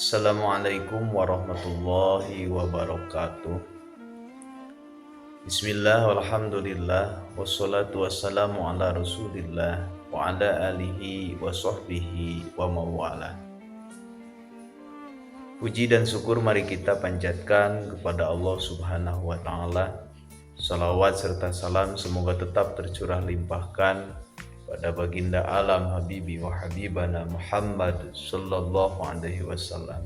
Assalamualaikum warahmatullahi wabarakatuh. Bismillah walhamdulillah wassalatu wassalamu ala rasulillah wa ala alihi wa sahbihi wa mawala. Puji dan syukur mari kita panjatkan kepada Allah subhanahu wa ta'ala. Salawat serta salam semoga tetap tercurah limpahkan pada baginda alam habibi wa habibana Muhammad sallallahu alaihi wasallam,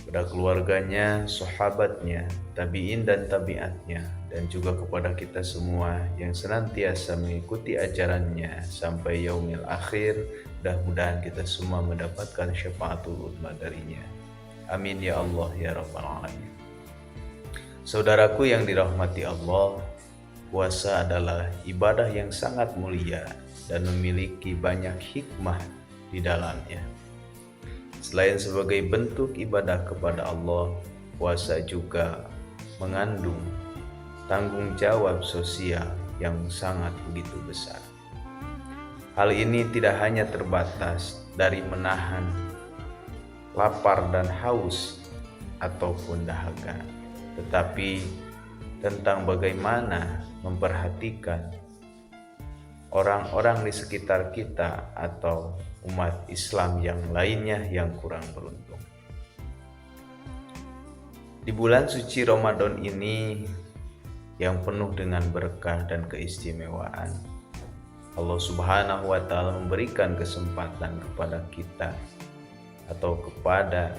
pada keluarganya, sahabatnya, tabi'in dan tabi'atnya, dan juga kepada kita semua yang senantiasa mengikuti ajarannya sampai yaumil akhir. Mudah-mudahan kita semua mendapatkan syafaatul uzma darinya. Amin ya Allah ya rabbal alamin. Saudaraku yang dirahmati Allah, puasa adalah ibadah yang sangat mulia dan memiliki banyak hikmah di dalamnya. Selain sebagai bentuk ibadah kepada Allah, puasa juga mengandung tanggung jawab sosial yang sangat begitu besar. Hal ini tidak hanya terbatas dari menahan lapar dan haus ataupun dahaga, tetapi tentang bagaimana memperhatikan orang-orang di sekitar kita atau umat Islam yang lainnya yang kurang beruntung. Di bulan suci Ramadan ini yang penuh dengan berkah dan keistimewaan, Allah Subhanahu wa ta'ala memberikan kesempatan kepada kita atau kepada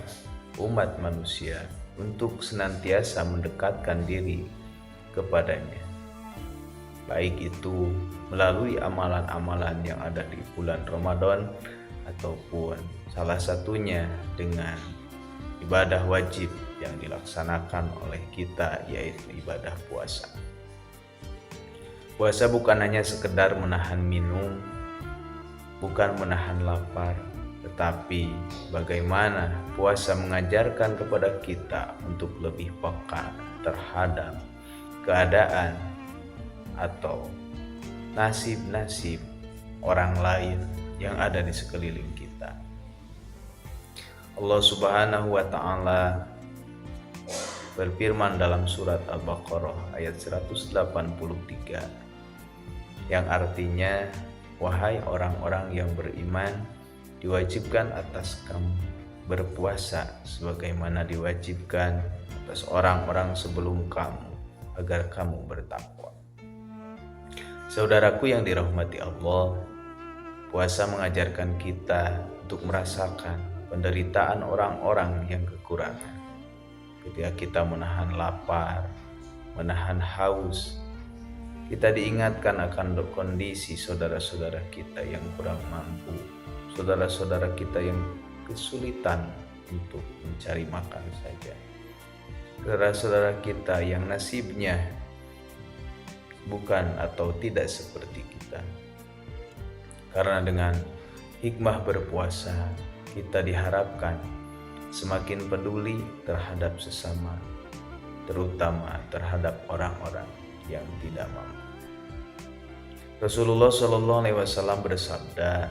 umat manusia untuk senantiasa mendekatkan diri kepadanya, baik itu melalui amalan-amalan yang ada di bulan Ramadan ataupun salah satunya dengan ibadah wajib yang dilaksanakan oleh kita, yaitu ibadah puasa. Puasa bukan hanya sekedar menahan minum, bukan menahan lapar, tetapi bagaimana puasa mengajarkan kepada kita untuk lebih peka terhadap keadaan atau nasib-nasib orang lain yang ada di sekeliling kita. Allah Subhanahu wa ta'ala berfirman dalam surat Al-Baqarah ayat 183 yang artinya, wahai orang-orang yang beriman, diwajibkan atas kamu berpuasa sebagaimana diwajibkan atas orang-orang sebelum kamu agar kamu bertakwa. Saudaraku yang dirahmati Allah, puasa mengajarkan kita untuk merasakan penderitaan orang-orang yang kekurangan. Ketika kita menahan lapar, menahan haus, kita diingatkan akan kondisi saudara-saudara kita yang kurang mampu, saudara-saudara kita yang kesulitan untuk mencari makan saja, saudara-saudara kita yang nasibnya bukan atau tidak seperti kita. Karena dengan hikmah berpuasa, kita diharapkan semakin peduli terhadap sesama, terutama terhadap orang-orang yang tidak mampu. Rasulullah Shallallahu Alaihi Wasallam bersabda,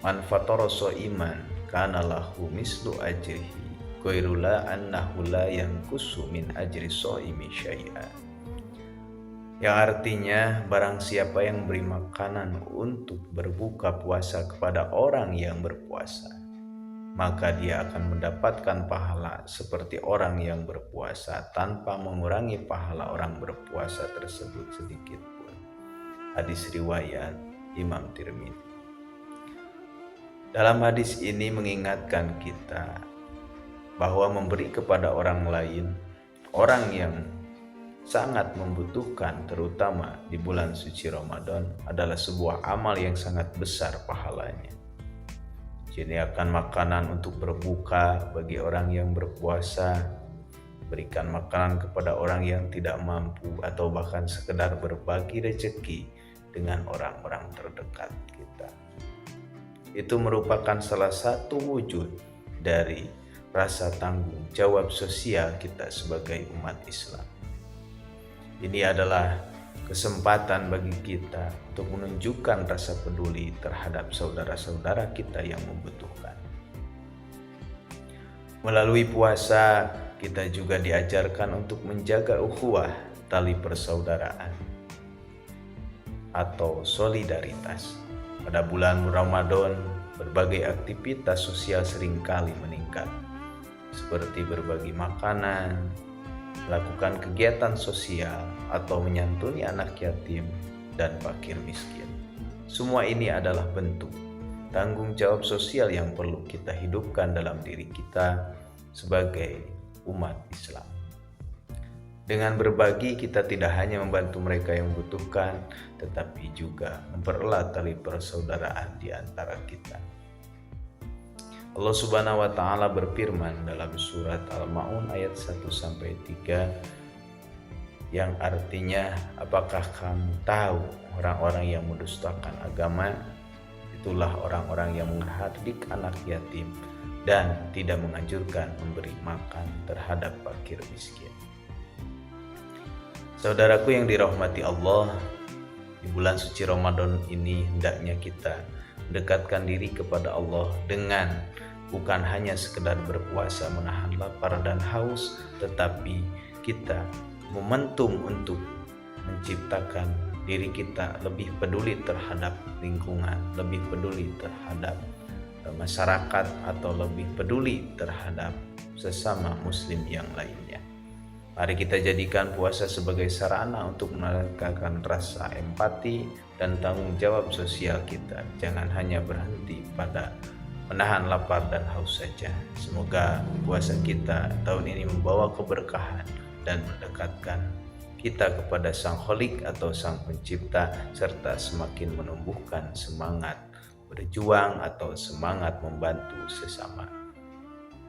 "Man fatara iman kana lahu mislu ajrihi, ghairula annahu la yanqusu min ajri shaimi syai'a." Yang artinya, barang siapa yang beri makanan untuk berbuka puasa kepada orang yang berpuasa, maka dia akan mendapatkan pahala seperti orang yang berpuasa tanpa mengurangi pahala orang berpuasa tersebut sedikit pun. Hadis riwayat Imam Tirmidzi. Dalam hadis ini mengingatkan kita bahwa memberi kepada orang lain, orang yang sangat membutuhkan, terutama di bulan suci Ramadan, adalah sebuah amal yang sangat besar pahalanya. Sediakan makanan untuk berbuka bagi orang yang berpuasa, berikan makanan kepada orang yang tidak mampu, atau bahkan sekedar berbagi rezeki dengan orang-orang terdekat kita. Itu merupakan salah satu wujud dari rasa tanggung jawab sosial kita sebagai umat Islam. Ini adalah kesempatan bagi kita untuk menunjukkan rasa peduli terhadap saudara-saudara kita yang membutuhkan. Melalui puasa, kita juga diajarkan untuk menjaga ukhuwah, tali persaudaraan, atau solidaritas. Pada bulan Ramadan, berbagai aktivitas sosial seringkali meningkat, seperti berbagi makanan, melakukan kegiatan sosial, atau menyantuni anak yatim dan fakir miskin. Semua ini adalah bentuk tanggung jawab sosial yang perlu kita hidupkan dalam diri kita sebagai umat Islam. Dengan berbagi, kita tidak hanya membantu mereka yang membutuhkan, tetapi juga mempererat tali persaudaraan di antara kita. Allah Subhanahu wa taala berfirman dalam surat Al-Maun ayat 1-3 yang artinya, apakah kamu tahu orang-orang yang mendustakan agama? Itulah orang-orang yang menghardik anak yatim dan tidak menganjurkan memberi makan terhadap fakir miskin. Saudaraku yang dirahmati Allah, di bulan suci Ramadan ini hendaknya kita mendekatkan diri kepada Allah dengan bukan hanya sekedar berpuasa menahan lapar dan haus, tetapi kita momentum untuk menciptakan diri kita lebih peduli terhadap lingkungan, lebih peduli terhadap masyarakat, atau lebih peduli terhadap sesama muslim yang lainnya. Mari kita jadikan puasa sebagai sarana untuk meningkatkan rasa empati dan tanggung jawab sosial kita. Jangan hanya berhenti pada menahan lapar dan haus saja. Semoga puasa kita tahun ini membawa keberkahan dan mendekatkan kita kepada Sang Kholik atau Sang Pencipta, serta semakin menumbuhkan semangat berjuang atau semangat membantu sesama.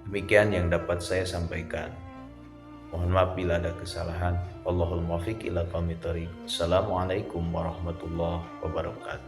Demikian yang dapat saya sampaikan. Mohon maaf bila ada kesalahan. Wallahul muwaffiq ila aqwamit thoriq. Assalamualaikum warahmatullahi wabarakatuh.